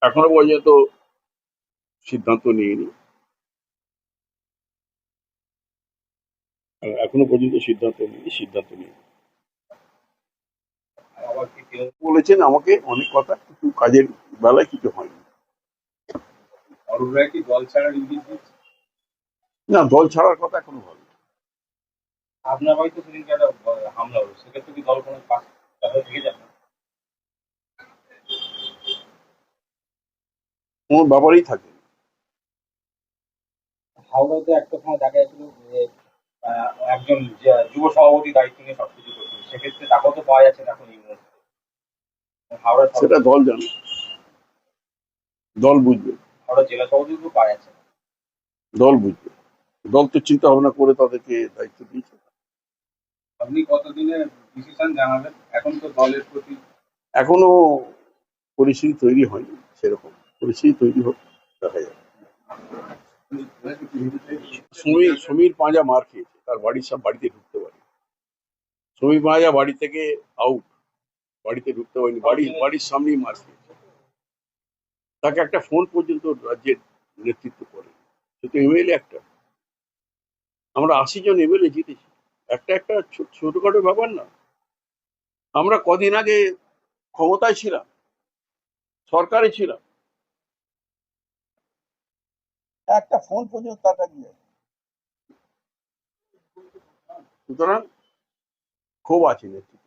এখনো পর্যন্ত সিদ্ধান্ত নিইনি। এখনো পর্যন্ত সিদ্ধান্ত নিই বলেছেন আমাকে অনেক কথা, কিন্তু কাজের বেলায় কিছু হয়নি। অরুণ রায় কি দল ছাড়ার ইঙ্গিত দিচ্ছে? না, দল ছাড়ার কথা এখনো ভাবি। আপনার বাড়িতে সেদিনকে একটা হামলা হলো, সেক্ষেত্রে কি দল কোনো পাশে থেকে যাবে? কোনো ব্যাপারেই থাকে। হাওড়াতে একটা সময় দেখা যাচ্ছিল যে একজন যুব সভাপতি দায়িত্ব নিয়ে সবকিছু করছিল, সেক্ষেত্রে তাকেও তো পাওয়া যাচ্ছে না এখন এই মুহূর্তে। হাওড়া সেটা দল জানে, দল বুঝবে। হাওড়া জেলা সভাপতিকেও পাওয়া যাচ্ছে না। দল বুঝবে। দল তো চিন্তা ভাবনা করে তাদেরকে দায়িত্ব দিয়েছে। আপনি কতদিনের ডিসিশন জানাবেন? এখন তো দলের প্রতি এখনো পরিস্থিতি তৈরি হয়নি, সেরকম পরিস্থিতি তৈরি হোক, দেখা যাবে। সমীর পাঁজা মার খেয়েছে, তার বাড়ির সব বাড়িতে ঢুকতে পারে। সমীর পাঁজা বাড়ি থেকে আউট, বাড়িতে ঢুকতে পারেনি, বাড়ির সামনেই মার খেয়েছে। তাকে একটা ফোন পর্যন্ত রাজ্যের নেতৃত্ব করে। সে তো এমএলএ একটা। আমরা 80 জন এমএলএ জিতেছি, একটা একটা ছোটখাটো ব্যাপার না। আমরা কদিন আগে ক্ষমতায় ছিলাম, সরকারে ছিলাম, একটা ফোন পর্যন্ত তার দিয়ে। সুতরাং ক্ষোভ আছে নেতৃত্ব।